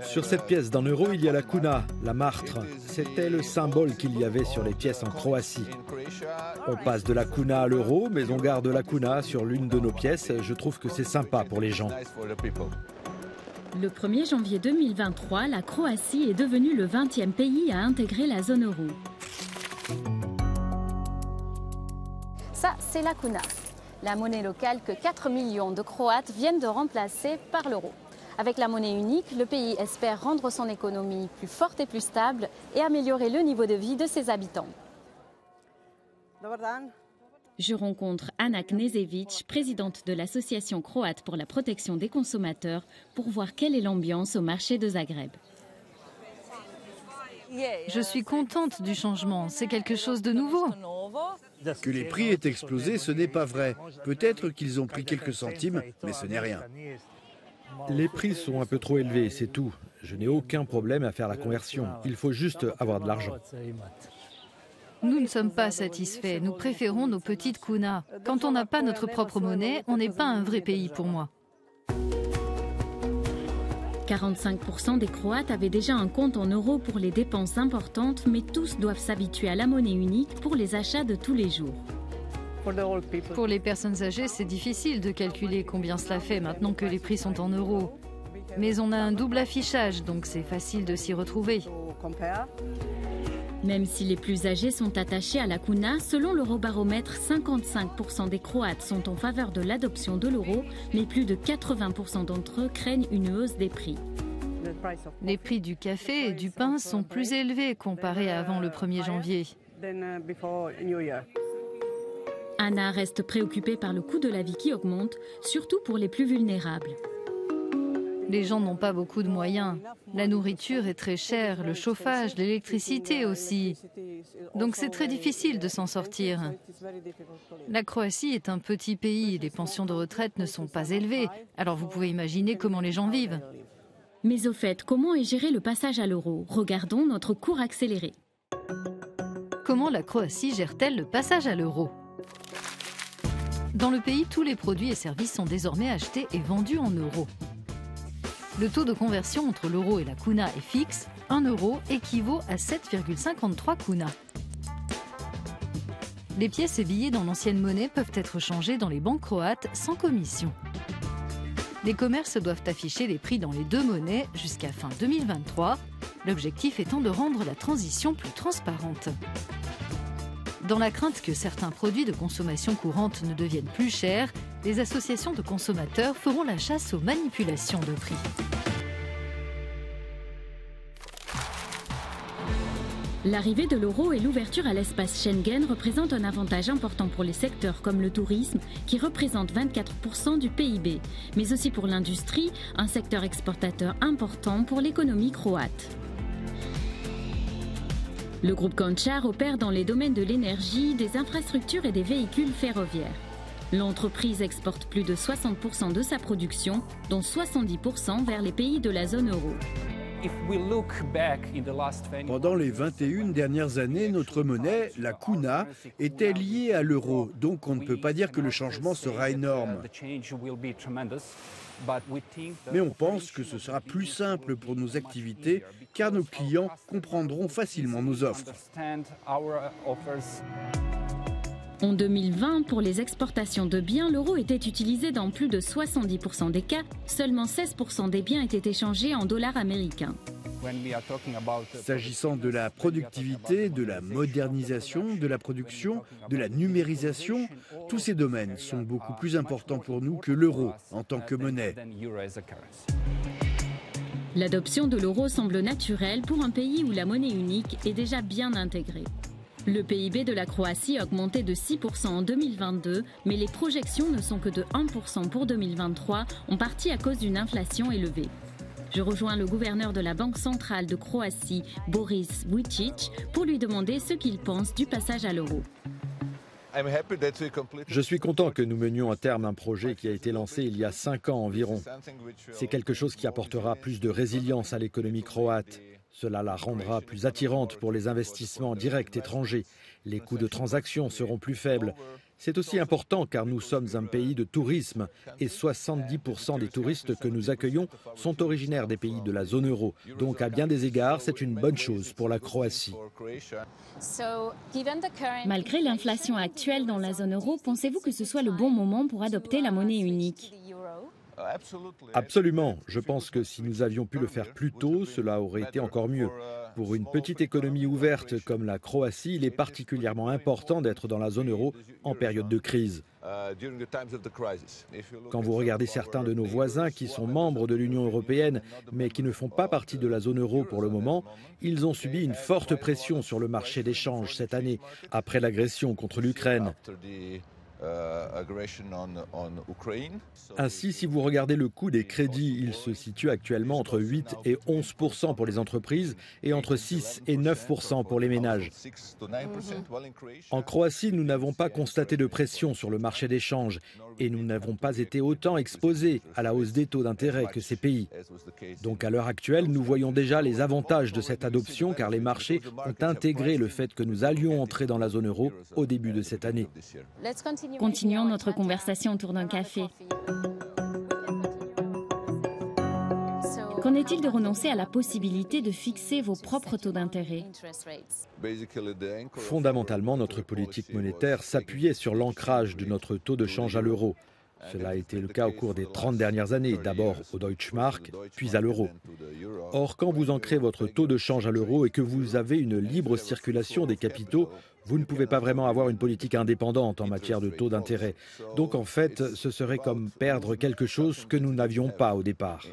Sur cette pièce d'un euro, il y a la kuna, la martre. C'était le symbole qu'il y avait sur les pièces en Croatie. On passe de la kuna à l'euro, mais on garde la kuna sur l'une de nos pièces. Je trouve que c'est sympa pour les gens. Le 1er janvier 2023, la Croatie est devenue le 20e pays à intégrer la zone euro. Ça, c'est la kuna, la monnaie locale que 4 millions de Croates viennent de remplacer par l'euro. Avec la monnaie unique, le pays espère rendre son économie plus forte et plus stable et améliorer le niveau de vie de ses habitants. Je rencontre Ana Knežević, présidente de l'association croate pour la protection des consommateurs, pour voir quelle est l'ambiance au marché de Zagreb. Je suis contente du changement, c'est quelque chose de nouveau. Que les prix aient explosé, ce n'est pas vrai. Peut-être qu'ils ont pris quelques centimes, mais ce n'est rien. Les prix sont un peu trop élevés, c'est tout. Je n'ai aucun problème à faire la conversion. Il faut juste avoir de l'argent. Nous ne sommes pas satisfaits. Nous préférons nos petites kunas. Quand on n'a pas notre propre monnaie, on n'est pas un vrai pays pour moi. 45% des Croates avaient déjà un compte en euros pour les dépenses importantes, mais tous doivent s'habituer à la monnaie unique pour les achats de tous les jours. Pour les personnes âgées, c'est difficile de calculer combien cela fait maintenant que les prix sont en euros. Mais on a un double affichage, donc c'est facile de s'y retrouver. Même si les plus âgés sont attachés à la kuna, selon l'Eurobaromètre, 55% des Croates sont en faveur de l'adoption de l'euro, mais plus de 80% d'entre eux craignent une hausse des prix. Les prix du café et du pain sont plus élevés comparés à avant le 1er janvier. Anna reste préoccupée par le coût de la vie qui augmente, surtout pour les plus vulnérables. Les gens n'ont pas beaucoup de moyens. La nourriture est très chère, le chauffage, l'électricité aussi. Donc c'est très difficile de s'en sortir. La Croatie est un petit pays, les pensions de retraite ne sont pas élevées. Alors vous pouvez imaginer comment les gens vivent. Mais au fait, comment est géré le passage à l'euro? Regardons notre cours accéléré. Comment la Croatie gère-t-elle le passage à l'euro? Dans le pays, tous les produits et services sont désormais achetés et vendus en euros. Le taux de conversion entre l'euro et la kuna est fixe. 1 euro équivaut à 7,53 kuna. Les pièces et billets dans l'ancienne monnaie peuvent être changés dans les banques croates sans commission. Les commerces doivent afficher les prix dans les deux monnaies jusqu'à fin 2023, l'objectif étant de rendre la transition plus transparente. Dans la crainte que certains produits de consommation courante ne deviennent plus chers, les associations de consommateurs feront la chasse aux manipulations de prix. L'arrivée de l'euro et l'ouverture à l'espace Schengen représentent un avantage important pour les secteurs comme le tourisme, qui représente 24% du PIB, mais aussi pour l'industrie, un secteur exportateur important pour l'économie croate. Le groupe Končar opère dans les domaines de l'énergie, des infrastructures et des véhicules ferroviaires. L'entreprise exporte plus de 60% de sa production, dont 70% vers les pays de la zone euro. Pendant les 21 dernières années, notre monnaie, la kuna, était liée à l'euro. Donc on ne peut pas dire que le changement sera énorme. Mais on pense que ce sera plus simple pour nos activités car nos clients comprendront facilement nos offres. En 2020, pour les exportations de biens, l'euro était utilisé dans plus de 70% des cas. Seulement 16% des biens étaient échangés en dollars américains. S'agissant de la productivité, de la modernisation, de la production, de la numérisation, tous ces domaines sont beaucoup plus importants pour nous que l'euro en tant que monnaie. L'adoption de l'euro semble naturelle pour un pays où la monnaie unique est déjà bien intégrée. Le PIB de la Croatie a augmenté de 6% en 2022, mais les projections ne sont que de 1% pour 2023, en partie à cause d'une inflation élevée. Je rejoins le gouverneur de la Banque centrale de Croatie, Boris Vujčić, pour lui demander ce qu'il pense du passage à l'euro. Je suis content que nous menions à terme un projet qui a été lancé il y a 5 ans environ. C'est quelque chose qui apportera plus de résilience à l'économie croate. Cela la rendra plus attirante pour les investissements directs étrangers. Les coûts de transaction seront plus faibles. C'est aussi important car nous sommes un pays de tourisme et 70% des touristes que nous accueillons sont originaires des pays de la zone euro. Donc à bien des égards, c'est une bonne chose pour la Croatie. Malgré l'inflation actuelle dans la zone euro, pensez-vous que ce soit le bon moment pour adopter la monnaie unique ? Absolument. Je pense que si nous avions pu le faire plus tôt, cela aurait été encore mieux. Pour une petite économie ouverte comme la Croatie, il est particulièrement important d'être dans la zone euro en période de crise. Quand vous regardez certains de nos voisins qui sont membres de l'Union européenne, mais qui ne font pas partie de la zone euro pour le moment, ils ont subi une forte pression sur le marché d'échange cette année, après l'agression contre l'Ukraine. Ainsi, si vous regardez le coût des crédits, il se situe actuellement entre 8 et 11% pour les entreprises et entre 6 et 9% pour les ménages. En Croatie, nous n'avons pas constaté de pression sur le marché d'échange et nous n'avons pas été autant exposés à la hausse des taux d'intérêt que ces pays. Donc à l'heure actuelle, nous voyons déjà les avantages de cette adoption car les marchés ont intégré le fait que nous allions entrer dans la zone euro au début de cette année. Continuons notre conversation autour d'un café. Qu'en est-il de renoncer à la possibilité de fixer vos propres taux d'intérêt ? Fondamentalement, notre politique monétaire s'appuyait sur l'ancrage de notre taux de change à l'euro. Cela a été le cas au cours des 30 dernières années, d'abord au Deutsche Mark, puis à l'euro. Or, quand vous ancrez votre taux de change à l'euro et que vous avez une libre circulation des capitaux, vous ne pouvez pas vraiment avoir une politique indépendante en matière de taux d'intérêt. Donc en fait, ce serait comme perdre quelque chose que nous n'avions pas au départ.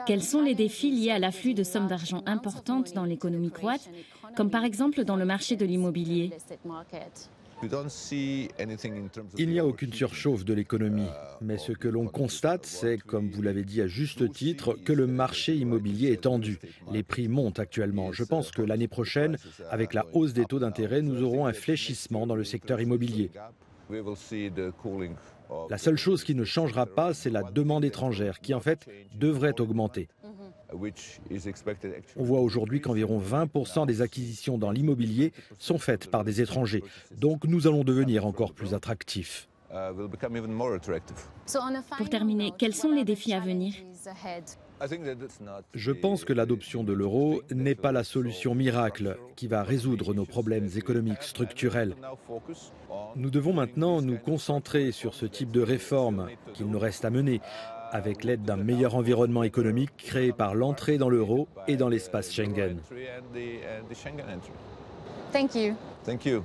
Quels sont les défis liés à l'afflux de sommes d'argent importantes dans l'économie croate, comme par exemple dans le marché de l'immobilier ? Il n'y a aucune surchauffe de l'économie, mais ce que l'on constate, c'est, comme vous l'avez dit à juste titre, que le marché immobilier est tendu. Les prix montent actuellement. Je pense que l'année prochaine, avec la hausse des taux d'intérêt, nous aurons un fléchissement dans le secteur immobilier. La seule chose qui ne changera pas, c'est la demande étrangère, qui en fait devrait augmenter. On voit aujourd'hui qu'environ 20% des acquisitions dans l'immobilier sont faites par des étrangers. Donc nous allons devenir encore plus attractifs. Pour terminer, quels sont les défis à venir ? Je pense que l'adoption de l'euro n'est pas la solution miracle qui va résoudre nos problèmes économiques structurels. Nous devons maintenant nous concentrer sur ce type de réformes qu'il nous reste à mener, avec l'aide d'un meilleur environnement économique créé par l'entrée dans l'euro et dans l'espace Schengen. Thank you. Thank you.